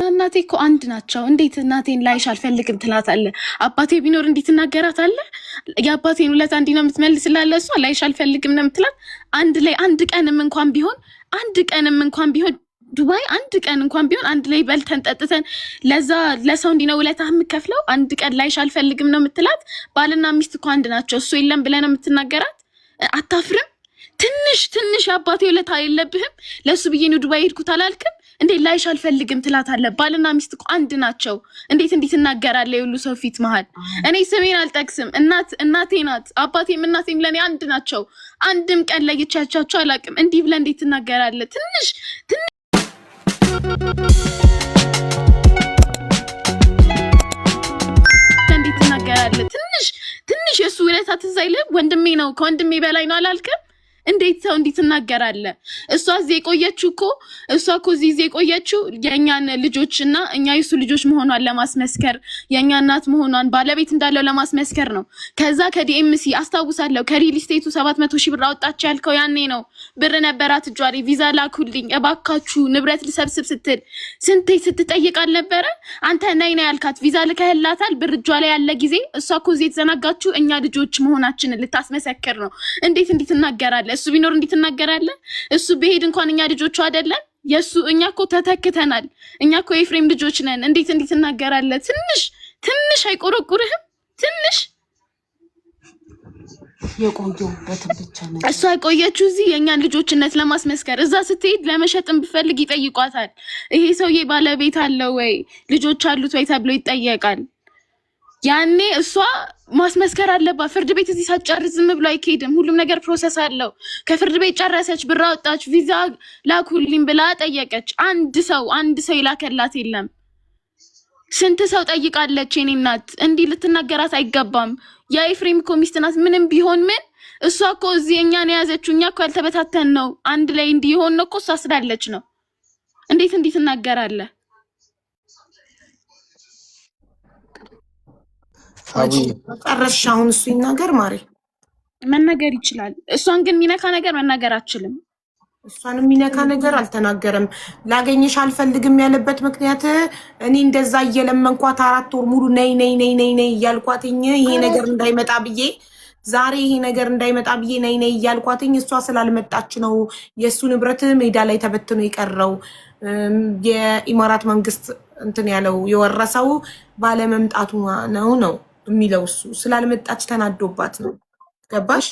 እናቴ እኮ አንድ ናቸው። እንዴት እናቴን ላይሽ አልፈልግም ትላታለህ? አባቴ ቢኖር እንዴት ትናገራታለህ? የአባቴን ውለታ እንዲህ ነው የምትመልስላለ? እሷ ላይሽ አልፈልግም ነው የምትላት። አንድ ላይ አንድ ቀንም እንኳን ቢሆን ዱባይ አንድ ቀን እንኳን ቢሆን አንድ ላይ በልተን ጠጥተን ለዛ ለሰው እንዲህ ነው ውለታ የምከፍለው። አንድ ቀን ላይሽ አልፈልግም ነው የምትላት። ባልና ሚስት እኮ አንድ ናቸው። እሱ የለም ብለህ ነው የምትናገራት? አታፍርም? ትንሽ የአባቴ ውለታ የለብህም? ለሱ ብዬ ነው ዱባይ ሄድኩት አላልክም እንዴ? ላይሽ አልፈልግም ትላታለህ? ባልና ሚስት እኮ አንድ ናቸው። እንዴት ትናገራለህ? የሁሉ ሰው ፊት መሀል እኔ ስሜን አልጠቅስም። እናቴ ናት፣ አባቴም እናቴም ለኔ አንድ ናቸው። አንድም ቀን ለይቻቻቸው አላውቅም። እንዲህ ብለህ እንዴት ትናገራለህ? ትንሽ እንዴት ትናገራለህ? ትንሽ የሱ ውለታ ትዝ አይልም? ወንድሜ ነው፣ ከወንድሜ በላይ ነው አላልክም? እንዴት ሰው እንዴት ትናገራለህ? እሷ እዚህ የቆየችው የእኛን ልጆችና እኛ የሱ ልጆች መሆኗን ለማስመስከር የእኛ እናት መሆኗን ባለቤት እንዳለው ለማስመስከር ነው። ከዛ ከዲኤምሲ አስታውሳለሁ ከሪል ስቴቱ 700,000 ብር አወጣች ያልከው ያኔ ነው። ብር ነበራት እጇ ላይ። ቪዛ ላኩልኝ እባካችሁ ንብረት ልሰብስብ ስትል ስንቴ ስትጠይቅ አልነበረ? አንተ ነይ ያልካት ቪዛ ልከህላታል? ብር እጇ ላይ ያለ ጊዜ እሷ እኮ እዚህ የተዘናጋችሁ እኛ ልጆች መሆናችንን ልታስመሰክር ነው። እንዴት ትናገራለህ? እሱ ቢኖር እንዴት ትናገራለህ? እሱ በሄድ እንኳን እኛ ልጆቹ አይደለን? እኛ እኮ ተተክተናል። እኛ እኮ የኤፍሬም ልጆች ነን። እንዴት ትናገራለህ? ትንሽ አይቆረቁርህም? ትንሽ የቆየሁበትን ብቻ ነው እሷ የቆየችው እዚህ የእኛን ልጆችነት ለማስመስከር። እዛ ስትሄድ ለመሸጥም ብፈልግ ይጠይቋታል። ይሄ ሰውዬ ባለቤት አለው ወይ ልጆች አሉት ወይ ተብሎ ይጠየቃል። ያኔ እሷ ማስመስከር አለባት። ፍርድ ቤት እዚህ ሳትጨርስ ዝም ብሎ አይኬድም። ሁሉም ነገር ፕሮሰስ አለው። ከፍርድ ቤት ጨረሰች፣ ብር አወጣች፣ ቪዛ ላኩልኝ ብላ ጠየቀች። አንድ ሰው ይላከላት የለም። ስንት ሰው ጠይቃለች። የኔ እናት እንዲህ ልትናገራት አይገባም። የኤፍሬም እኮ ሚስት ናት። ምንም ቢሆን ምን እሷ እኮ እዚህ እኛን የያዘችው እኛ እኮ ያልተበታተን ነው። አንድ ላይ እንዲሆን ነው እኮ እሷ ስላለች ነው። እንዴት ትናገራለህ? ጨረስሽ? አሁን እሱ ይናገር ማሪ። መናገር ይችላል። እሷን ግን የሚነካ ነገር መናገር አትችልም። እሷን የሚነካ ነገር አልተናገረም። ላገኝሽ አልፈልግም ያለበት ምክንያት እኔ እንደዛ እየለመንኳት 4 ወር ሙሉ ነይ እያልኳትኝ ይሄ ነገር እንዳይመጣ ብዬ ዛሬ ይሄ ነገር እንዳይመጣ ብዬ ነይ እያልኳትኝ እሷ ስላልመጣች ነው የእሱ ንብረት ሜዳ ላይ ተበትኖ የቀረው። የኢማራት መንግስት እንትን ያለው የወረሰው ባለመምጣቱ ነው የሚለው። እሱ ስላልመጣች ተናዶባት ነው። ገባሽ?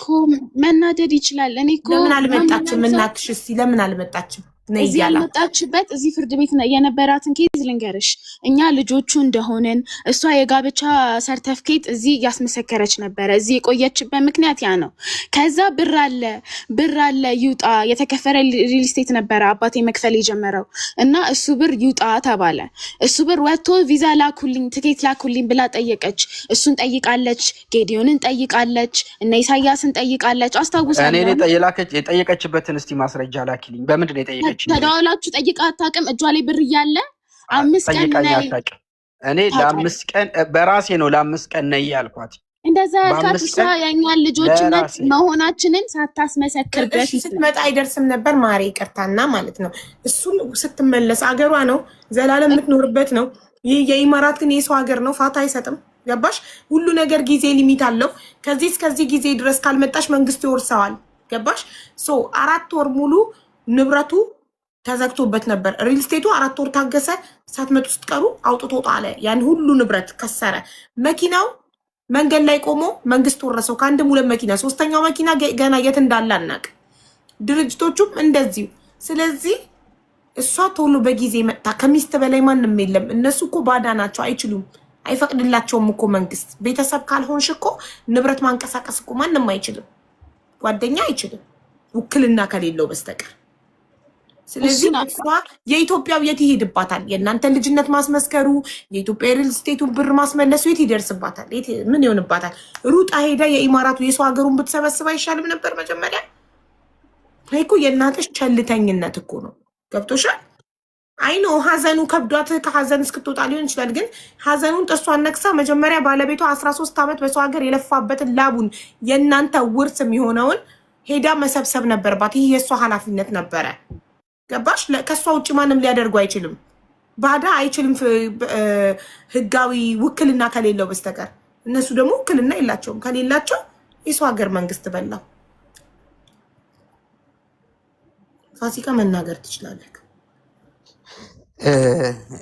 መናደድ ይችላል። እኔ እኮ ለምን አልመጣችም? እናትሽ እስቲ ለምን አልመጣችም? እዚህ ያልመጣችበት እዚህ ፍርድ ቤት የነበራትን ኬዝ ልንገርሽ። እኛ ልጆቹ እንደሆንን እሷ የጋብቻ ሰርተፍኬት እዚህ ያስመሰከረች ነበረ። እዚህ የቆየችበት ምክንያት ያ ነው። ከዛ ብር አለ ይውጣ። የተከፈረ ሪል ስቴት ነበረ አባቴ መክፈል የጀመረው እና እሱ ብር ይውጣ ተባለ። እሱ ብር ወጥቶ ቪዛ ላኩልኝ፣ ትኬት ላኩልኝ ብላ ጠየቀች። እሱን ጠይቃለች፣ ጌዲዮንን ጠይቃለች፣ እና ኢሳያስን ጠይቃለች። አስታውሳለሁ። እኔ የጠየቀችበትን እስቲ ማስረጃ ላኪልኝ። በምንድን ነው የጠየቀች? ተደዋውላችሁ ጠይቃ አታውቅም? እጇ ላይ ብር እያለ 5 ቀን እኔ ለ5 ቀን በራሴ ነው ለ5 ቀን ነይ ያልኳት። እንደዛ ያልካት እሷ የእኛን ልጆችነት መሆናችንን ሳታስመሰክር በፊት ስትመጣ አይደርስም ነበር ማሪ። ይቅርታና ማለት ነው እሱን ስትመለስ አገሯ ነው ዘላለም የምትኖርበት ነው። ይህ የኢማራት ግን የሰው ሀገር ነው። ፋታ አይሰጥም። ገባሽ? ሁሉ ነገር ጊዜ ሊሚት አለው። ከዚህ እስከዚህ ጊዜ ድረስ ካልመጣሽ መንግስቱ ይወርሰዋል። ገባሽ? 4 ወር ሙሉ ንብረቱ ተዘግቶበት ነበር። ሪል ስቴቱ 4 ወር ታገሰ። ሳትመጡ ስትቀሩ አውጥቶ ጣለ። ያን ሁሉ ንብረት ከሰረ። መኪናው መንገድ ላይ ቆሞ መንግስት ወረሰው። ከአንድም 2 መኪና፣ 3ኛው መኪና ገና የት እንዳለ አናውቅም። ድርጅቶቹም እንደዚሁ። ስለዚህ እሷ ቶሎ በጊዜ መጣ። ከሚስት በላይ ማንም የለም። እነሱ እኮ ባዳ ናቸው፣ አይችሉም፣ አይፈቅድላቸውም እኮ መንግስት። ቤተሰብ ካልሆንሽ እኮ ንብረት ማንቀሳቀስ እኮ ማንም አይችልም። ጓደኛ አይችልም ውክልና ከሌለው በስተቀር። ስለዚህ እሷ የኢትዮጵያው የት ይሄድባታል? የእናንተን ልጅነት ማስመስከሩ የኢትዮጵያ ሪል ስቴቱን ብር ማስመለሱ የት ይደርስባታል? ምን ይሆንባታል? ሩጣ ሄዳ የኢማራቱ የሰው ሀገሩን ብትሰበስብ አይሻልም ነበር መጀመሪያ? እኮ የእናትሽ ቸልተኝነት እኮ ነው። ገብቶሻል? አይኖ ሀዘኑ ከብዷት ከሀዘን እስክትወጣ ሊሆን ይችላል። ግን ሀዘኑን ጥርሷን ነክሳ መጀመሪያ ባለቤቷ 13 ዓመት በሰው ሀገር የለፋበትን ላቡን የእናንተ ውርስ የሚሆነውን ሄዳ መሰብሰብ ነበርባት። ይህ የእሷ ኃላፊነት ነበረ። ገባሽ? ከሷ ውጭ ማንም ሊያደርጉ አይችልም። ባዳ አይችልም ህጋዊ ውክልና ከሌለው በስተቀር። እነሱ ደግሞ ውክልና የላቸውም። ከሌላቸው የሰው ሀገር መንግስት በላው። ፋሲካ መናገር ትችላለህ።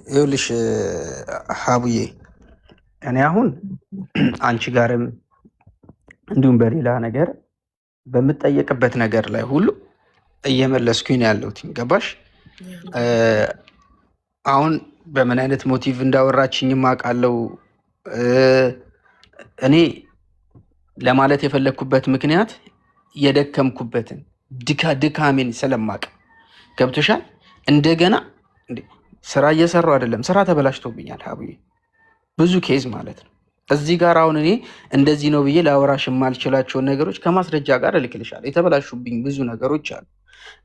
ይኸውልሽ ሀቡዬ እኔ አሁን አንቺ ጋርም እንዲሁም በሌላ ነገር በምጠየቅበት ነገር ላይ ሁሉ እየመለስኩኝ ነው ያለሁት። ገባሽ? አሁን በምን አይነት ሞቲቭ እንዳወራችኝም አውቃለሁ። እኔ ለማለት የፈለግኩበት ምክንያት የደከምኩበትን ድካሜን ስለማቅ ገብቶሻል። እንደገና ስራ እየሰራሁ አይደለም፣ ስራ ተበላሽቶብኛል ሀቡዬ፣ ብዙ ኬዝ ማለት ነው። እዚህ ጋር አሁን እኔ እንደዚህ ነው ብዬ ላወራሽ የማልችላቸውን ነገሮች ከማስረጃ ጋር እልክልሻለሁ። የተበላሹብኝ ብዙ ነገሮች አሉ።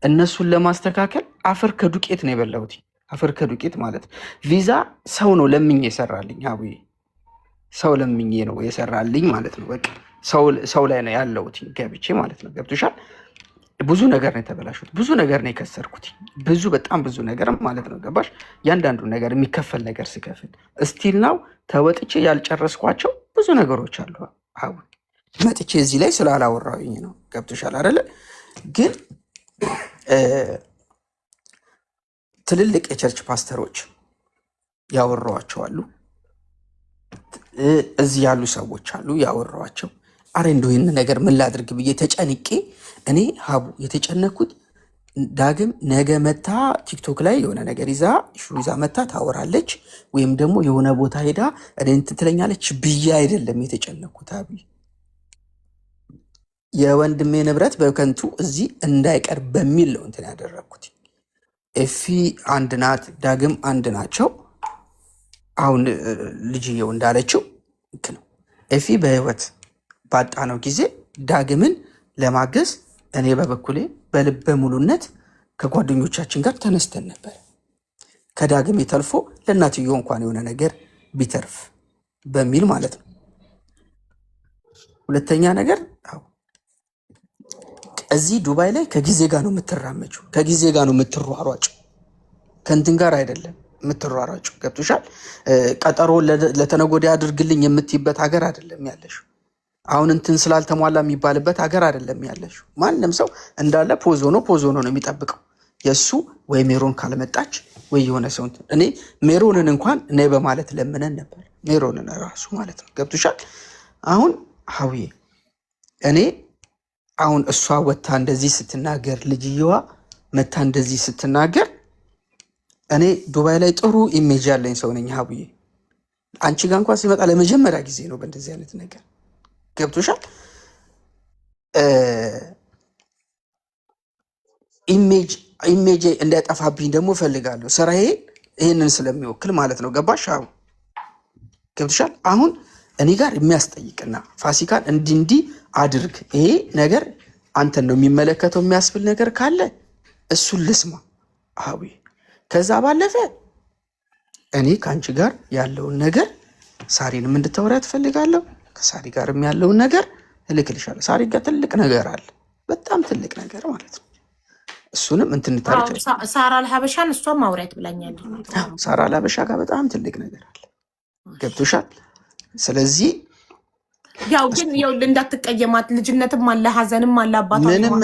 እነሱን ለማስተካከል አፈር ከዱቄት ነው የበላሁት። አፈር ከዱቄት ማለት ቪዛ ሰው ነው ለምኜ የሰራልኝ ሀቡዬ፣ ሰው ለምኜ ነው የሰራልኝ ማለት ነው። በቃ ሰው ላይ ነው ያለሁት ገብቼ ማለት ነው። ገብቶሻል። ብዙ ነገር ነው የተበላሹት፣ ብዙ ነገር ነው የከሰርኩት፣ ብዙ በጣም ብዙ ነገር ማለት ነው። ገባሽ? እያንዳንዱ ነገር የሚከፈል ነገር ስከፍል እስቲል ናው ተወጥቼ ያልጨረስኳቸው ብዙ ነገሮች አሉ። አሁን መጥቼ እዚህ ላይ ስላላወራሁኝ ነው። ገብቶሻል አይደለ? ግን ትልልቅ የቸርች ፓስተሮች ያወራኋቸው አሉ፣ እዚህ ያሉ ሰዎች አሉ ያወራኋቸው። አረ እንደው ይህን ነገር ምን ላድርግ ብዬ ተጨንቄ እኔ ሀቡ የተጨነኩት ዳግም ነገ መታ ቲክቶክ ላይ የሆነ ነገር ይዛ መታ ታወራለች ወይም ደግሞ የሆነ ቦታ ሄዳ እኔ እንትን ትለኛለች ብዬ አይደለም የተጨነኩት። ሀቡ የወንድሜ ንብረት በከንቱ እዚህ እንዳይቀር በሚል ነው እንትን ያደረግኩት። ኤፊ አንድ ናት፣ ዳግም አንድ ናቸው። አሁን ልጅየው እንዳለችው ልክ ነው። ኤፊ በህይወት ባጣነው ጊዜ ዳግምን ለማገዝ እኔ በበኩሌ በልበ ሙሉነት ከጓደኞቻችን ጋር ተነስተን ነበር። ከዳግም ተልፎ ለእናትየው እንኳን የሆነ ነገር ቢተርፍ በሚል ማለት ነው። ሁለተኛ ነገር እዚህ ዱባይ ላይ ከጊዜ ጋር ነው የምትራመጪው፣ ከጊዜ ጋር ነው የምትሯሯጭው፣ ከእንትን ጋር አይደለም የምትሯሯጭው። ገብቶሻል? ቀጠሮ ለተነጎዳ አድርግልኝ የምትይበት ሀገር አይደለም ያለሽው። አሁን እንትን ስላልተሟላ የሚባልበት ሀገር አይደለም ያለሽው። ማንም ሰው እንዳለ ፖዞ ነው የሚጠብቀው የእሱ ወይ ሜሮን ካልመጣች ወይ የሆነ ሰው እንትን። እኔ ሜሮንን እንኳን እኔ በማለት ለምነን ነበር፣ ሜሮንን ራሱ ማለት ነው። ገብቶሻል? አሁን ሀውዬ እኔ አሁን እሷ ወታ እንደዚህ ስትናገር፣ ልጅየዋ መታ እንደዚህ ስትናገር፣ እኔ ዱባይ ላይ ጥሩ ኢሜጅ ያለኝ ሰው ነኝ ሀቡዬ። አንቺ ጋር እንኳን ሲመጣ ለመጀመሪያ ጊዜ ነው በእንደዚህ አይነት ነገር። ገብቶሻል? ኢሜጅ እንዳይጠፋብኝ ደግሞ እፈልጋለሁ፣ ስራዬ ይህንን ስለሚወክል ማለት ነው። ገባሽ? አሁን ገብቶሻል? አሁን እኔ ጋር የሚያስጠይቅና ፋሲካን እንዲህ አድርግ፣ ይሄ ነገር አንተን ነው የሚመለከተው የሚያስብል ነገር ካለ እሱን ልስማ ሀቡዬ። ከዛ ባለፈ እኔ ከአንቺ ጋር ያለውን ነገር ሳሪንም እንድታወራ ትፈልጋለሁ። ከሳሪ ጋርም ያለውን ነገር እልክልሻለሁ። ሳሪ ጋር ትልቅ ነገር አለ፣ በጣም ትልቅ ነገር ማለት ነው። እሱንም እንትን ታሪች ሳራ ለሀበሻን እሷም ማውራት ብላኛለች። ሳራ ለሀበሻ ጋር በጣም ትልቅ ነገር አለ። ገብቶሻል? ስለዚህ ያው ግን ያው እንዳትቀየማት፣ ልጅነትም አለ፣ ሀዘንም አለ። አባቷ ምንም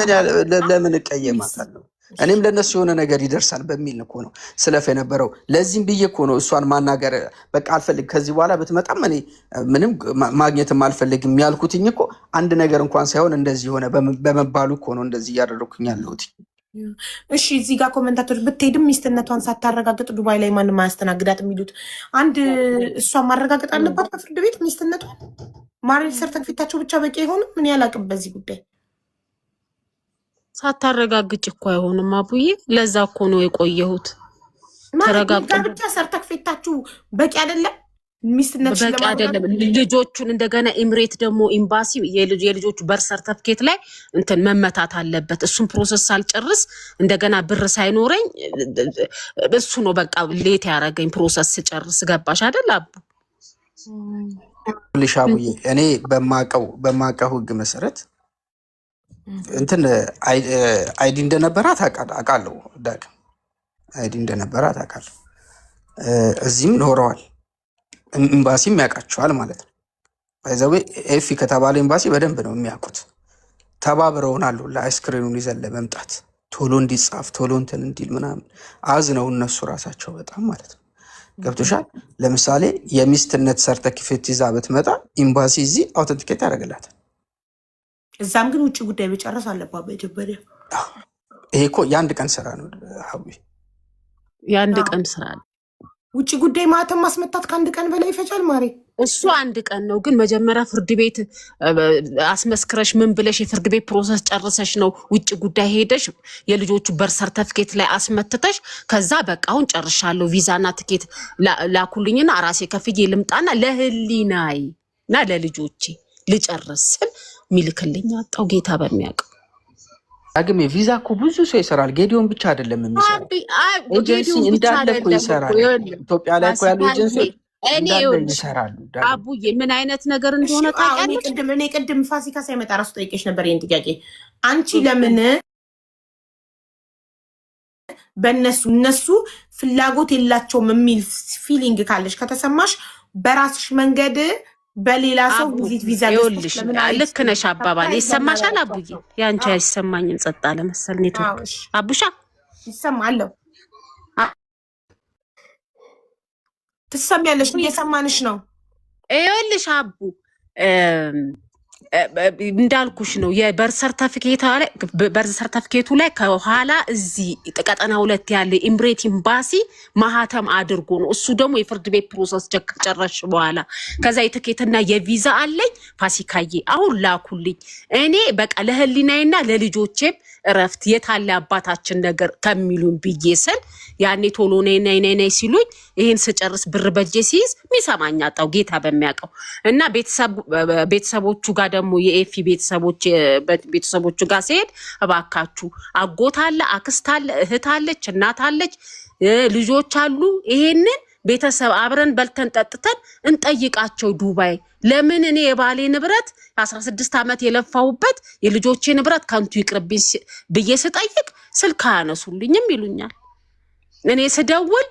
ለምን እቀየማታለሁ? እኔም ለነሱ የሆነ ነገር ይደርሳል በሚል እኮ ነው ስለፍ የነበረው። ለዚህም ብዬ እኮ ነው እሷን ማናገር በቃ አልፈልግ፣ ከዚህ በኋላ ብትመጣም እኔ ምንም ማግኘትም አልፈልግም ያልኩትኝ እኮ አንድ ነገር እንኳን ሳይሆን እንደዚህ ሆነ በመባሉ እኮ ነው እንደዚህ እያደረኩኝ ያለሁት። እሺ እዚህ ጋር ኮመንታቶች ብትሄድም ሚስትነቷን ሳታረጋግጥ ዱባይ ላይ ማንም አያስተናግዳት የሚሉት አንድ እሷን ማረጋገጥ አለባት በፍርድ ቤት ሚስትነቷን። ማሬጅ ሰርተፊኬታቸው ብቻ በቂ አይሆንም? ምን ያላቅም በዚህ ጉዳይ ሳታረጋግጭ እኮ አይሆንም አቡዬ። ለዛ እኮ ነው የቆየሁት። ተረጋግጦ ብቻ ሰርተፊኬታችሁ በቂ አይደለም? ሚስትነት በቂ አይደለም። ልጆቹን እንደገና ኢምሬት ደግሞ ኤምባሲ የልጆቹ በር ሰርተፊኬት ላይ እንትን መመታት አለበት። እሱን ፕሮሰስ ሳልጨርስ እንደገና ብር ሳይኖረኝ እሱ ነው በቃ ሌት ያደረገኝ ፕሮሰስ ስጨርስ። ገባሽ አይደል አቡ? ልሻቡዬ እኔ በማቀው ህግ መሰረት እንትን አይዲ እንደነበራት አውቃለሁ። ዳግም አይዲ እንደነበራት አውቃለሁ። እዚህም ኖረዋል። ኤምባሲም ያውቃቸዋል ማለት ነው። ባይዘዌ ኤፊ ከተባለ ኤምባሲ በደንብ ነው የሚያውቁት። ተባብረውናል ለአይስክሪኑን ይዘን ለመምጣት ቶሎ እንዲጻፍ ቶሎ እንትን እንዲል ምናምን አዝነው እነሱ ራሳቸው በጣም ማለት ነው። ገብቶሻል? ለምሳሌ የሚስትነት ሰርተፊኬት ይዛ ብትመጣ ኤምባሲ እዚህ አውተንቲኬት ያደርግላታል። እዛም ግን ውጭ ጉዳይ መጨረስ አለባት በኢትዮጵያ። ይሄ እኮ የአንድ ቀን ስራ ነው ሀዊ፣ የአንድ ቀን ስራ ነው። ውጭ ጉዳይ ማተም ማስመታት ከአንድ ቀን በላይ ይፈጃል ማሬ። እሱ አንድ ቀን ነው። ግን መጀመሪያ ፍርድ ቤት አስመስክረሽ ምን ብለሽ የፍርድ ቤት ፕሮሰስ ጨርሰሽ ነው ውጭ ጉዳይ ሄደሽ የልጆቹ በር ሰርተፍኬት ላይ አስመትተሽ ከዛ በቃ አሁን ጨርሻለሁ ቪዛና ትኬት ላኩልኝና ራሴ ከፍዬ ልምጣና ለህሊናይ እና ለልጆቼ ልጨርስ ስል ሚልክልኝ አጣው ጌታ በሚያውቀው። ዳግም ቪዛ እኮ ብዙ ሰው ይሰራል። ጌዲዮን ብቻ አይደለም የሚሰራው፣ ኤጀንሲ እንዳለ እኮ ይሰራል። ኢትዮጵያ ላይ እኮ ያሉ ኤጀንሲ እኔ ይሰራሉ። አቡዬ ምን አይነት ነገር እንደሆነ ታውቂያለሽ? እኔ ቅድም ፋሲካ ሳይመጣ ራሱ ጠይቄሽ ነበር ይሄን ጥያቄ። አንቺ ለምን እነሱ ፍላጎት የላቸውም የሚል ፊሊንግ ካለሽ ከተሰማሽ በራስሽ መንገድ በሌላ ሰው ቪዛ ይኸውልሽ፣ ልክ ነሽ አባባል ይሰማሻል አቡዬ? ያንቺ አይሰማኝም፣ ጸጥ አለ መሰል ኔትወርክ። አቡሻ ይሰማለሁ፣ ትሰሚያለሽ፣ እየሰማንሽ ነው። ይኸውልሽ አቡ እንዳልኩሽ ነው። የበር ሰርተፊኬቱ ላይ ከኋላ እዚህ ቀጠና 2 ያለ ኢምሬት ኤምባሲ ማህተም አድርጎ ነው። እሱ ደግሞ የፍርድ ቤት ፕሮሰስ ጨረሽ በኋላ ከዛ የትኬትና የቪዛ አለኝ። ፋሲካዬ አሁን ላኩልኝ። እኔ በቃ ለህሊናዬና ለልጆቼም እረፍት የታለ አባታችን ነገር ከሚሉን ብዬ ስል ያኔ ቶሎ ነይ ሲሉኝ ይህን ስጨርስ ብር በጄ ሲይዝ ሚሰማኝ አጣው ጌታ በሚያውቀው እና ቤተሰቦቹ ጋር ደግሞ የኤፊ ቤተሰቦቹ ጋር ሲሄድ እባካችሁ አጎት አለ፣ አክስት አለ፣ እህት አለች፣ እናት አለች፣ ልጆች አሉ። ይሄንን ቤተሰብ አብረን በልተን ጠጥተን እንጠይቃቸው ዱባይ። ለምን እኔ የባሌ ንብረት 16 ዓመት የለፋሁበት የልጆቼ ንብረት ከንቱ ይቅርብኝ ብዬ ስጠይቅ ስልክ አያነሱልኝም ይሉኛል። እኔ ስደውል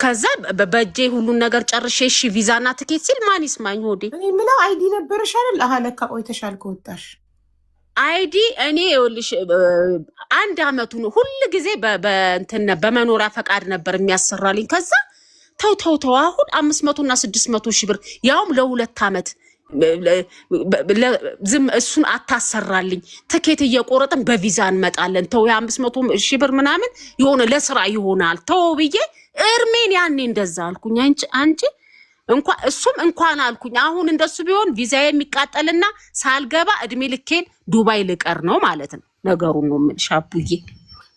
ከዛ በእጄ ሁሉን ነገር ጨርሼ እሺ ቪዛና ትኬት ሲል ማን ይስማኝ ሆዴ። እኔ ምለው አይዲ ነበርሽ አይደል? አለካ ቆይተሻል ከወጣሽ አይዲ እኔ ይኸውልሽ 1 አመቱ ነው ሁሉ ጊዜ በመኖሪያ ፈቃድ ነበር የሚያሰራልኝ። ከዛ ተው አሁን 500 እና 600 ሺህ ብር ያውም ለ2 አመት ዝም እሱን አታሰራልኝ። ትኬት እየቆረጥን በቪዛ እንመጣለን። ተው የ500 ሺህ ብር ምናምን የሆነ ለስራ ይሆናል ተው ብዬ እርሜን ያኔ እንደዛ አልኩኝ። አንቺ እንኳን አልኩኝ። አሁን እንደሱ ቢሆን ቪዛ የሚቃጠልና ሳልገባ እድሜ ልኬን ዱባይ ልቀር ነው ማለት ነው። ነገሩን ነው የምልሽ አቡዬ።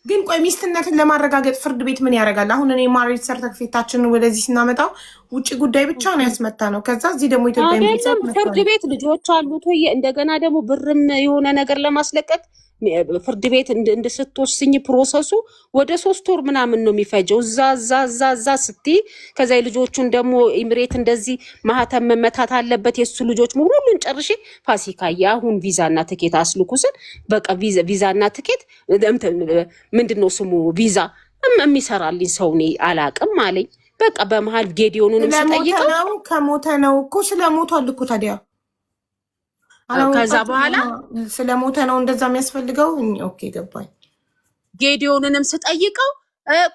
ግን ቆይ ሚስትነትን ለማረጋገጥ ፍርድ ቤት ምን ያደርጋል? አሁን እኔ ማሬጅ ሰርተፊኬታችንን ወደዚህ ስናመጣው ውጭ ጉዳይ ብቻ ነው ያስመታ ነው። ከዛ እዚህ ደግሞ ኢትዮጵያ ፍርድ ቤት ልጆች አሉት ወይ እንደገና ደግሞ ብርም የሆነ ነገር ለማስለቀቅ ፍርድ ቤት እንድስትወስኝ ፕሮሰሱ ወደ 3 ወር ምናምን ነው የሚፈጀው። እዛ ስትይ ከዛ የልጆቹን ደግሞ ኢምሬት እንደዚህ ማህተም መመታት አለበት የሱ ልጆች ሁሉን ጨርሼ ፋሲካዬ አሁን ቪዛና ትኬት አስልኩ ስል በቃ ቪዛና ትኬት ምንድነው ስሙ ቪዛ የሚሰራልኝ ሰው እኔ አላቅም አለኝ። በቃ በመሀል ጌዲዮኑንም ስጠይቀው ከሞተ ነው እኮ ስለሞቷል እኮ ታዲያ ከዛ በኋላ ስለሞተ ነው እንደዛ የሚያስፈልገው። ኦኬ ገባኝ። ጌዲዮንንም ስጠይቀው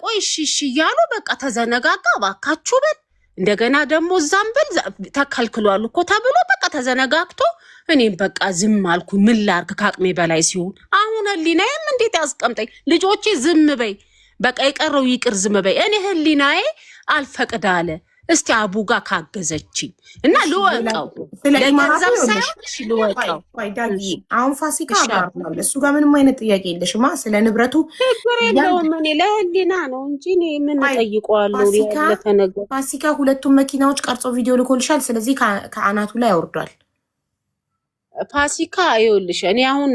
ቆይ እሺ እያሉ በቃ ተዘነጋጋ። እባካችሁ በል እንደገና ደግሞ እዛም በል ተከልክሏል እኮ ተብሎ በቃ ተዘነጋግቶ እኔም በቃ ዝም አልኩ። ምን ላርግ ከአቅሜ በላይ ሲሆን አሁን ህሊናዬም እንዴት ያስቀምጠኝ? ልጆቼ ዝም በይ በቃ የቀረው ይቅር ዝም በይ። እኔ ህሊናዬ አልፈቅድ አለ። እስቲ አቡጋ ካገዘችኝ እና ልወቀው ለገንዘብ ሳይሆን ልወቀው። አሁን ፋሲካ አባርናል እሱ ጋር ምንም አይነት ጥያቄ የለሽማ ስለ ንብረቱ ችግር የለውም። እኔ ለህሊና ነው እንጂ ምን ጠይቀዋለሁ? ያለፈ ነገር ፋሲካ 2ቱም መኪናዎች ቀርጾ ቪዲዮ ልኮልሻል። ስለዚህ ከአናቱ ላይ ያወርዷል። ፋሲካ ይኸውልሽ እኔ አሁን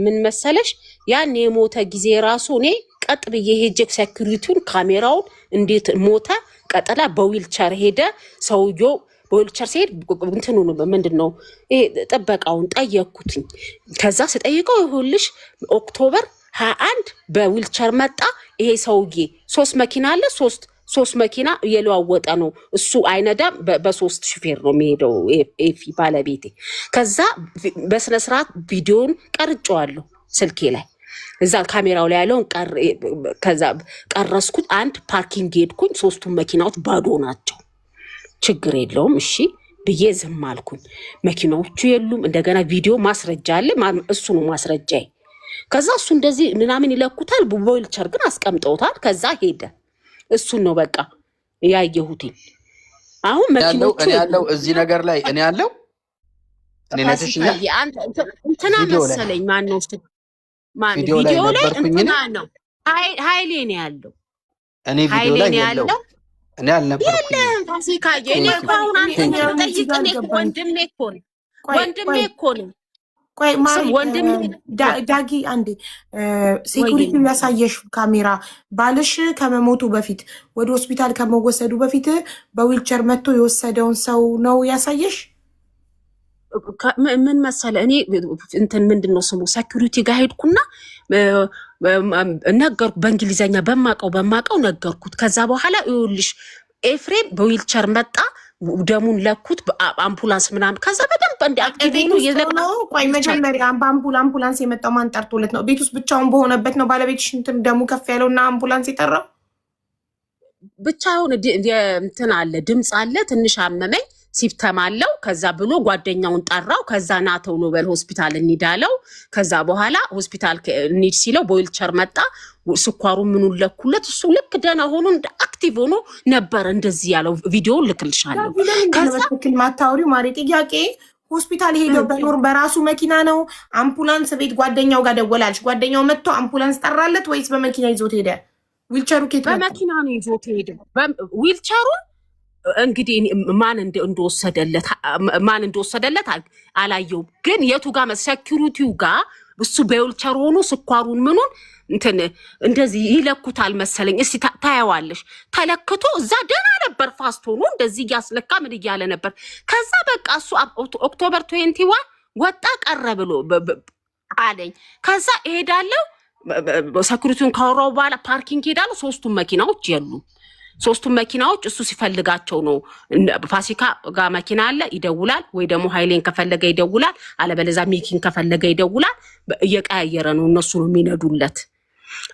ምን መሰለሽ ያን የሞተ ጊዜ ራሱ እኔ ቀጥ ብዬ ሄጄ ሴኩሪቲውን ካሜራውን እንዴት ሞተ ቀጠላ በዊልቸር ሄደ ሰውየው። በዊልቸር ሲሄድ እንትኑ ምንድነው ጥበቃውን ጠየቅኩትኝ። ከዛ ስጠይቀው ይሁንልሽ ኦክቶበር 21 በዊልቸር መጣ ይሄ ሰውዬ። 3 መኪና አለ ሶስት መኪና የለዋወጠ ነው እሱ አይነዳም። በሶስት ሹፌር ነው የሚሄደው ኤፊ ባለቤቴ። ከዛ በስነ ስርዓት ቪዲዮን ቀርጬዋለሁ ስልኬ ላይ እዛ ካሜራው ላይ ያለውን ከዛ ቀረስኩት። አንድ ፓርኪንግ ሄድኩኝ። ሶስቱም መኪናዎች ባዶ ናቸው። ችግር የለውም እሺ ብዬ ዝም አልኩኝ። መኪናዎቹ የሉም። እንደገና ቪዲዮ ማስረጃ አለ። እሱ ነው ማስረጃዬ። ከዛ እሱ እንደዚህ ምናምን ይለኩታል። በዊልቸር ግን አስቀምጠውታል። ከዛ ሄደ። እሱን ነው በቃ ያየሁትኝ። አሁን መኪኖቹ ያለው እዚህ ነገር ላይ እኔ ያለው እኔ ነተሽኛ እንትና መሰለኝ ማነው ቪዲዮ ላይ እንትና ነው ኃይሌ ነው ያለው። እኔ ቪዲዮ ላይ ያለው እኔ አልነበርኩም። የለም ፋሲካዬ፣ እኔ እኮ አሁን አንተ ጠይቀኝ ወንድሜ እኮ ነው። ቆይ ወንድም ዳጊ አንዴ ሴኩሪቲ ያሳየሽ ካሜራ ባልሽ ከመሞቱ በፊት ወደ ሆስፒታል ከመወሰዱ በፊት በዊልቸር መጥቶ የወሰደውን ሰው ነው ያሳየሽ? ምን መሰለ እኔ እንትን ምንድነው ስሙ ሴኩሪቲ ጋር ሄድኩና ነገርኩ። በእንግሊዘኛ በማቀው ነገርኩት። ከዛ በኋላ ይኸውልሽ ኤፍሬም በዊልቸር መጣ፣ ደሙን ለኩት፣ አምቡላንስ ምናምን። ከዛ በደንብ ነው። ቆይ መጀመሪያ በአምቡላንስ የመጣው ማን ጠርቶለት ነው? ቤት ውስጥ ብቻውን በሆነበት ነው ባለቤትሽ እንትን ደሙ ከፍ ያለውና አምቡላንስ የጠራው? ብቻውን እንትን አለ፣ ድምፅ አለ፣ ትንሽ አመመኝ ሲፕተም አለው። ከዛ ብሎ ጓደኛውን ጠራው። ከዛ ና ተብሎ በል ሆስፒታል እንሂዳለው። ከዛ በኋላ ሆስፒታል እንሂድ ሲለው በዊልቸር መጣ። ስኳሩ ምኑን ለኩለት። እሱ ልክ ደህና ሆኖ አክቲቭ ሆኖ ነበር እንደዚህ ያለው። ቪዲዮውን ልክልሻለሁ። ከዛ ማታወሪው ማሪ ጥያቄ ሆስፒታል ሄደው በኖር በራሱ መኪና ነው አምቡላንስ ቤት ጓደኛው ጋር ደወላልሽ? ጓደኛው መጥቶ አምቡላንስ ጠራለት ወይስ በመኪና ይዞት ሄደ? ዊልቸሩ ከየት መጣ? በመኪና ነው ይዞት ሄደ። ዊልቸሩን እንግዲህ ማን እንደወሰደለት አላየውም። ግን የቱ ጋር ሴኩሪቲው ጋር እሱ በዊልቸር ሆኖ ስኳሩን ምኑን እንትን እንደዚህ ይለኩታል መሰለኝ። እስቲ ታያዋለሽ። ተለክቶ እዛ ደህና ነበር፣ ፋስት ሆኖ እንደዚህ እያስለካ ምን እያለ ነበር። ከዛ በቃ እሱ ኦክቶበር 21 ወጣ ቀረ ብሎ አለኝ። ከዛ እሄዳለሁ ሴኩሪቲውን ካወራው በኋላ ፓርኪንግ ሄዳለሁ። ሶስቱም መኪናዎች የሉም። ሶስቱም መኪናዎች እሱ ሲፈልጋቸው ነው። ፋሲካ ጋር መኪና አለ ይደውላል፣ ወይ ደግሞ ኃይሌን ከፈለገ ይደውላል፣ አለበለዚያ ሚኪን ከፈለገ ይደውላል። እየቀያየረ ነው፣ እነሱ ነው የሚነዱለት።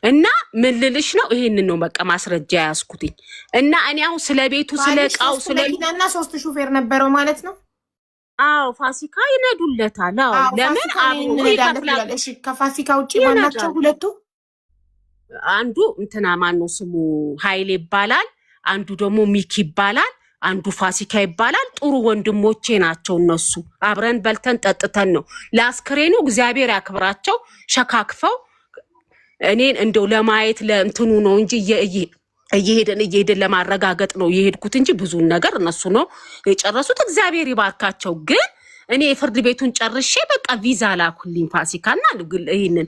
እና ምን ልልሽ ነው ይሄንን ነው በቃ ማስረጃ ያስኩትኝ። እና እኔ አሁን ስለ ቤቱ ስለ እቃው ስለ መኪናና ሶስት ሹፌር ነበረው ማለት ነው። አዎ ፋሲካ ይነዱለታል። አዎ ለምን አብሮ ይከፍላል። እሺ ከፋሲካ ውጪ ማናቸው ሁለቱ? አንዱ እንትና ማነው ስሙ ኃይሌ ይባላል፣ አንዱ ደግሞ ሚኪ ይባላል፣ አንዱ ፋሲካ ይባላል። ጥሩ ወንድሞቼ ናቸው እነሱ። አብረን በልተን ጠጥተን ነው ለአስክሬኑ እግዚአብሔር ያክብራቸው ሸካክፈው እኔን እንደው ለማየት ለእንትኑ ነው እንጂ እየሄድን ለማረጋገጥ ነው የሄድኩት እንጂ ብዙን ነገር እነሱ ነው የጨረሱት። እግዚአብሔር ይባርካቸው። ግን እኔ የፍርድ ቤቱን ጨርሼ በቃ ቪዛ ላኩልኝ ፋሲካና ይህንን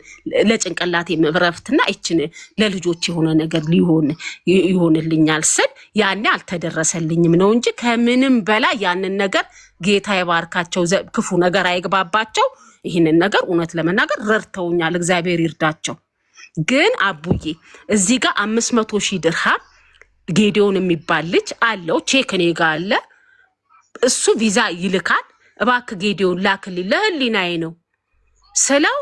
ለጭንቅላቴ መብረፍትና ይችን ለልጆች የሆነ ነገር ይሆንልኛል ስል ያኔ አልተደረሰልኝም ነው እንጂ ከምንም በላይ ያንን ነገር ጌታ ይባርካቸው፣ ክፉ ነገር አይግባባቸው። ይህንን ነገር እውነት ለመናገር ረድተውኛል፣ እግዚአብሔር ይርዳቸው። ግን አቡዬ እዚህ ጋር 500,000 ድርሃም ጌዲዮን የሚባል ልጅ አለው፣ ቼክ እኔ ጋር አለ። እሱ ቪዛ ይልካል። እባክህ ጌዲዮን ላክልኝ ለህሊናዬ ነው ስለው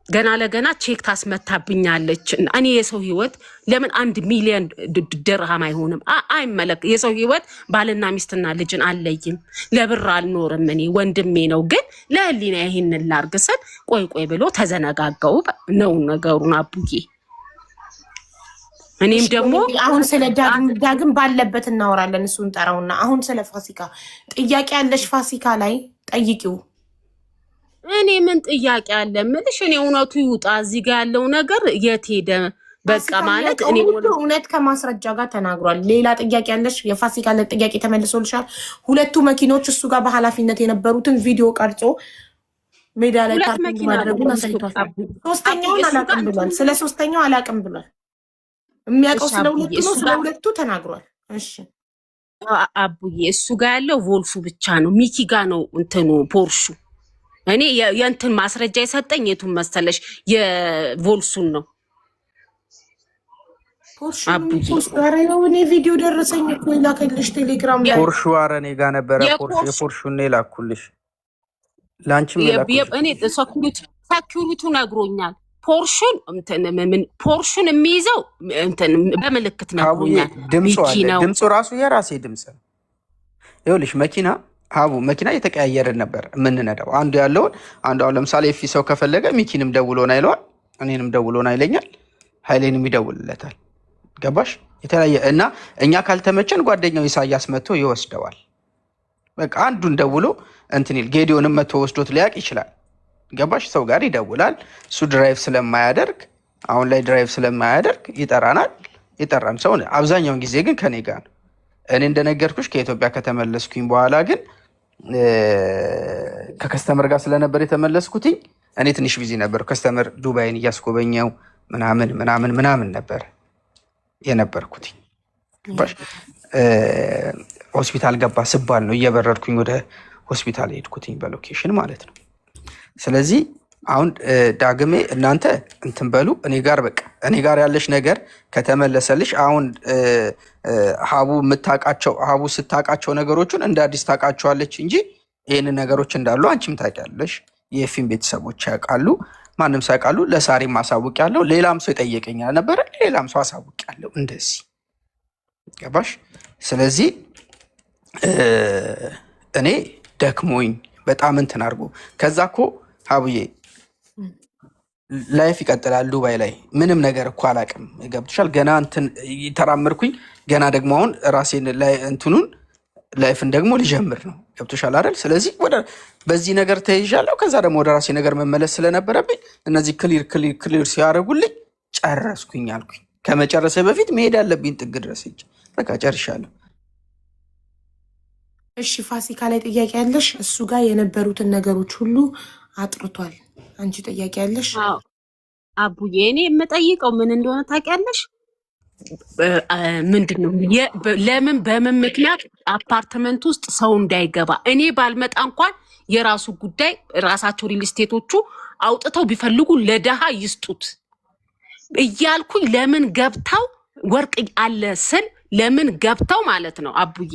ገና ለገና ቼክ ታስመታብኛለች። እኔ የሰው ህይወት ለምን 1 ሚሊዮን ድርሃም አይሆንም? አይመለክ የሰው ህይወት ባልና ሚስትና ልጅን አለይም። ለብር አልኖርም። እኔ ወንድሜ ነው። ግን ለህሊና ይሄንን ላርግ ስል ቆይ ብሎ ተዘነጋገው ነው ነገሩን አቡዬ። እኔም ደግሞ አሁን ስለ ዳግም ባለበት እናወራለን። እሱን ጠራውና አሁን ስለ ፋሲካ ጥያቄ ያለሽ ፋሲካ ላይ ጠይቂው። እኔ ምን ጥያቄ አለ ምልሽ? እኔ እውነቱ ይውጣ። እዚህ ጋር ያለው ነገር የት ሄደ? በቃ ማለት እኔ እውነት ከማስረጃ ጋር ተናግሯል። ሌላ ጥያቄ ያለሽ? የፋሲካ ጥያቄ ተመልሶልሻል። ሁለቱ መኪኖች እሱ ጋር በኃላፊነት የነበሩትን ቪዲዮ ቀርጾ ሜዳ ላይ ፓርኪንግ ማድረጉን አሳይቷል። ሶስተኛውን አላቅም ብሏል። ስለ ሶስተኛው አላቅም ብሏል። የሚያውቀው ስለ ሁለቱ ነው። ስለ ሁለቱ ተናግሯል። እሺ አቡዬ እሱ ጋር ያለው ቮልፉ ብቻ ነው። ሚኪ ጋር ነው እንትኑ ፖርሹ። እኔ የእንትን ማስረጃ የሰጠኝ የቱን መሰለሽ? የቮልሱን ነው። እኔ ቪዲዮ ደረሰኝ እኮ ላከልሽ ቴሌግራም ላይ ፖርሹ። ኧረ እኔ ጋር ነበረ የፖርሹን ላኩልሽ። ላንቺም እኔ ሰኪዩሪቲ ነግሮኛል። ፖርሹን የሚይዘው በምልክት ነግሮኛል። ድምፁ ራሱ የራሴ ድምፅ ነው። ይኸውልሽ መኪና እየተቀያየርን ነበር የምንነዳው። አንዱ ያለውን አንዱ አሁን ለምሳሌ ሰው ከፈለገ ሚኪንም ደውሎና ይለዋል፣ እኔንም ደውሎና ይለኛል፣ ኃይሌንም ይደውልለታል። ገባሽ? የተለያየ እና እኛ ካልተመቸን ጓደኛው ኢሳያስ መጥቶ ይወስደዋል። በቃ አንዱን ደውሎ እንትኒል ጌዲዮንም መጥቶ ወስዶት ሊያውቅ ይችላል። ገባሽ? ሰው ጋር ይደውላል። እሱ ድራይቭ ስለማያደርግ አሁን ላይ ድራይቭ ስለማያደርግ ይጠራናል። ይጠራን ሰው አብዛኛውን ጊዜ ግን ከኔ ጋር ነው። እኔ እንደነገርኩሽ ከኢትዮጵያ ከተመለስኩኝ በኋላ ግን ከከስተመር ጋር ስለነበር የተመለስኩትኝ እኔ ትንሽ ቢዚ ነበር። ከስተመር ዱባይን እያስጎበኘው ምናምን ነበር የነበርኩትኝ። ሆስፒታል ገባ ስባል ነው እየበረርኩኝ ወደ ሆስፒታል ሄድኩትኝ በሎኬሽን ማለት ነው። ስለዚህ አሁን ዳግሜ እናንተ እንትን በሉ እኔ ጋር ያለሽ ነገር ከተመለሰልሽ አሁን ሀቡ ስታውቃቸው ነገሮችን እንደ አዲስ ታውቃቸዋለች እንጂ ይህንን ነገሮች እንዳሉ አንቺም ታውቂያለሽ። የፊም ቤተሰቦች ያውቃሉ፣ ማንም ሳያውቃሉ። ለሳሪም ማሳውቅ ያለው ሌላም ሰው ይጠየቀኛል ነበረ፣ ሌላም ሰው አሳውቅ ያለው እንደዚህ ገባሽ? ስለዚህ እኔ ደክሞኝ በጣም እንትን አድርጎ ከዛ እኮ ሀቡዬ ላይፍ ይቀጥላል። ዱባይ ላይ ምንም ነገር እኮ አላውቅም። ገብቶሻል? ገና እንትን ተራምርኩኝ። ገና ደግሞ አሁን ራሴን እንትኑን ላይፍን ደግሞ ልጀምር ነው። ገብቶሻል አይደል? ስለዚህ በዚህ ነገር ተይዣለሁ። ከዛ ደግሞ ወደ ራሴ ነገር መመለስ ስለነበረብኝ እነዚህ ክሊር ሲያደርጉልኝ ጨረስኩኝ አልኩኝ። ከመጨረሴ በፊት መሄድ ያለብኝ ጥግ ድረስ ሂጅ። በቃ ጨርሻለሁ። እሺ ፋሲካ ላይ ጥያቄ ያለሽ? እሱ ጋር የነበሩትን ነገሮች ሁሉ አጥርቷል። አንቺ ጥያቄ ያለሽ? አቡዬ እኔ የምጠይቀው ምን እንደሆነ ታውቂያለሽ? ምንድን ነው ለምን በምን ምክንያት አፓርትመንት ውስጥ ሰው እንዳይገባ እኔ ባልመጣ እንኳን የራሱ ጉዳይ ራሳቸው ሪል ስቴቶቹ አውጥተው ቢፈልጉ ለደሃ ይስጡት እያልኩኝ ለምን ገብተው ወርቅ አለ ስል ለምን ገብተው ማለት ነው አቡዬ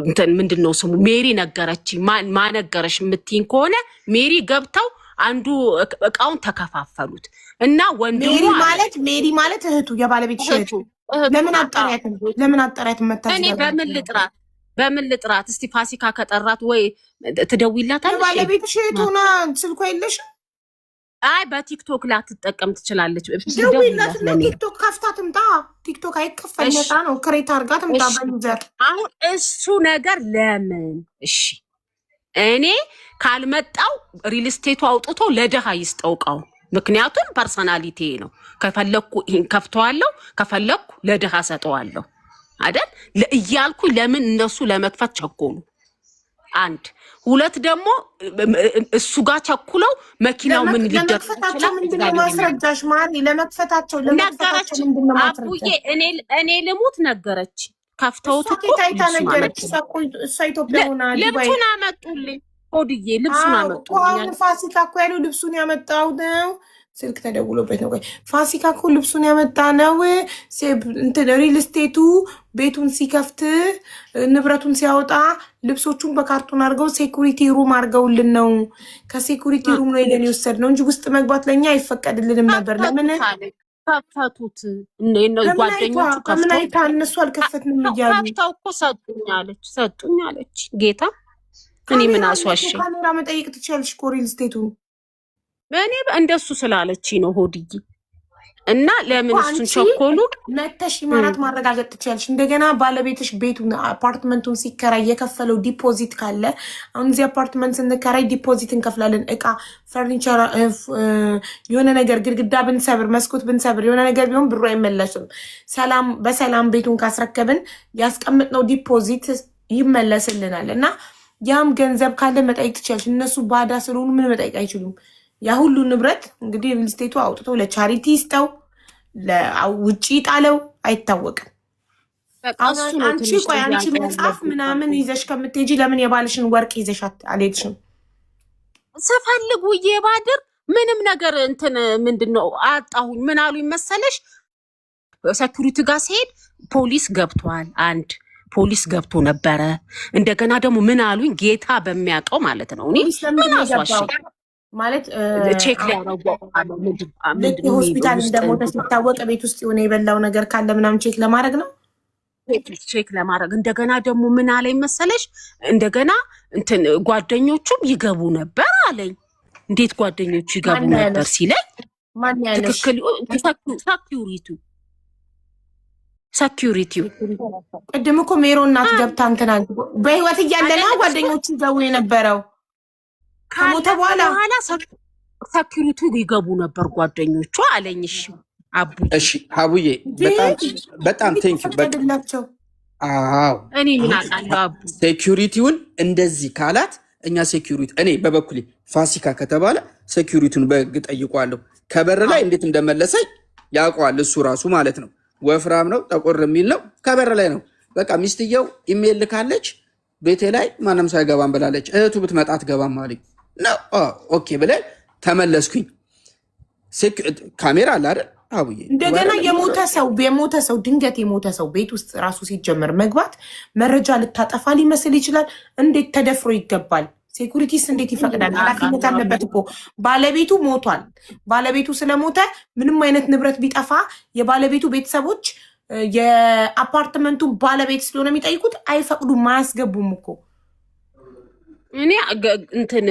እንትን ምንድን ነው ስሙ ሜሪ ነገረች ማነገረሽ የምትይኝ ከሆነ ሜሪ ገብተው አንዱ እቃውን ተከፋፈሉት እና ወንድሙ ሜሪ ማለት እህቱ የባለቤትሽ እህቱ ለምን አጣሪያት መታዘዝ እኔ በምን ልጥራት እስቲ ፋሲካ ከጠራት ወይ ትደውይላታለሽ የባለቤትሽ እህቱ ሆና ስልኳ የለሽም አይ በቲክቶክ ላትጠቀም ትችላለች ደውይላት ቲክቶክ ከፍታ ትምጣ ቲክቶክ አይከፈል ነፃ ነው ክሬት አድርጋ ትምጣ በንዘር አሁን እሱ ነገር ለምን እሺ እኔ ካልመጣው ሪል ስቴቱ አውጥቶ ለደሃ ይስጠውቀው ምክንያቱም ፐርሰናሊቲ ነው ከፈለኩ ይሄን ከፍተዋለሁ ከፈለኩ ለደሃ ሰጠዋለሁ አይደል ለእያልኩ ለምን እነሱ ለመክፈት ቸኮሉ አንድ ሁለት ደግሞ እሱ ጋር ቸኩለው መኪናው ምን ለመክፈታቸው ምንድነው ማስረጃሽ ማሪ ለመክፈታቸው ምንድነው ማስረጃ እኔ ልሙት ነገረች ከፍተውት እኮ ታይታ ነገረች እሷ ኢትዮጵያ ሆና ልብሱን አመጡልኝ ሆድዬ ልብሱን አመጡልኝ ፋሲካ እኮ ያለው ልብሱን ያመጣው ነው ስልክ ተደውሎበት ነው ፋሲካ እኮ ልብሱን ያመጣ ነው እንትን ሪል ስቴቱ ቤቱን ሲከፍት ንብረቱን ሲያወጣ ልብሶቹን በካርቶን አድርገው ሴኩሪቲ ሩም አድርገውልን ነው ከሴኩሪቲ ሩም ነው ይለን ይወሰድ ነው እንጂ ውስጥ መግባት ለኛ አይፈቀድልንም ነበር ለምን ከፈቱት ጓደኞቹ ከፍተው እነሱ አልከፈትንም እያሉ ከፍተው እኮ ሰጡኝ አለች ጌታ እኔ ምን አስዋሸኝ ካሜራ መጠየቅ ትችያለሽ እኮ ሪል ስቴቱን እኔ እንደሱ ስላለች ነው ሆድዬ እና ለምን እሱን ቸኮሉ መተሽ ማራት ማረጋገጥ ትችያለሽ እንደገና ባለቤትሽ ቤቱን አፓርትመንቱን ሲከራይ የከፈለው ዲፖዚት ካለ አሁን እዚህ አፓርትመንት ስንከራይ ዲፖዚት እንከፍላለን እቃ ፈርኒቸር የሆነ ነገር ግድግዳ ብንሰብር መስኮት ብንሰብር የሆነ ነገር ቢሆን ብሩ አይመለስም በሰላም ቤቱን ካስረከብን ያስቀምጥነው ዲፖዚት ይመለስልናል እና ያም ገንዘብ ካለ መጠየቅ ትችያለሽ እነሱ ባዳ ስለሆኑ ምን መጠየቅ አይችሉም ያ ሁሉ ንብረት እንግዲህ ሪል ስቴቱ አውጥቶ ለቻሪቲ ይስጠው ለውጪ ጣለው አይታወቅም አንቺ መጽሐፍ ምናምን ይዘሽ ከምትሄጂ ለምን የባልሽን ወርቅ ይዘሽ አልሄድሽም ስፈልግ ውዬ ባድር ምንም ነገር እንትን ምንድነው አጣሁኝ ምን አሉኝ መሰለሽ ሰኩሪቲ ጋር ሲሄድ ፖሊስ ገብቷል። አንድ ፖሊስ ገብቶ ነበረ። እንደገና ደግሞ ምን አሉኝ ጌታ በሚያውቀው ማለት ነው። እኔ ምን አስዋሸኝ ማለት ቼክ ሊያረጋው ሆስፒታል እንደሞተ ሲታወቅ ቤት ውስጥ የሆነ የበላው ነገር ካለ ምናምን ቼክ ለማድረግ ነው። ቼክ ለማድረግ እንደገና ደግሞ ምን አለኝ መሰለሽ? እንደገና እንትን ጓደኞቹም ይገቡ ነበር አለኝ። እንዴት ጓደኞቹ ይገቡ ነበር ሲለኝ ትክክል ሰኪዩሪቲው ቅድም እኮ ሜሮ እናት ገብታ እንትና በህይወት እያለ ነው ጓደኞቹ ይገቡ የነበረው። ከሞተ በኋላ ሰኪዩሪቲው ይገቡ ነበር ጓደኞቹ አለኝ። እሺ አቡ እሺ ሀቡዬ በጣም ቴንኪው በቃላቸው። አዎ እኔ ምን አውቃለሁ አቡ ሴኩሪቲውን እንደዚህ ካላት እኛ ሴኩሪቲ እኔ በበኩሌ ፋሲካ ከተባለ ሴኩሪቲውን በግ ጠይቋለሁ። ከበር ላይ እንዴት እንደመለሰኝ ያውቀዋል እሱ ራሱ ማለት ነው። ወፍራም ነው ጠቆር የሚል ነው። ከበር ላይ ነው በቃ ሚስትየው ኢሜል ልካለች ቤቴ ላይ ማንም ሳይገባም ብላለች። እህቱ ብትመጣ አትገባም አለኝ ነው። ኦኬ ብለን ተመለስኩኝ። ካሜራ አለ አይደል አቡዬ? እንደገና የሞተ ሰው ድንገት የሞተ ሰው ቤት ውስጥ ራሱ ሲጀመር መግባት መረጃ ልታጠፋ ሊመስል ይችላል። እንዴት ተደፍሮ ይገባል? ሴኩሪቲስ እንዴት ይፈቅዳል? ኃላፊነት አለበት እኮ። ባለቤቱ ሞቷል። ባለቤቱ ስለሞተ ምንም አይነት ንብረት ቢጠፋ የባለቤቱ ቤተሰቦች የአፓርትመንቱን ባለቤት ስለሆነ የሚጠይቁት አይፈቅዱም፣ አያስገቡም እኮ። እኔ እንትን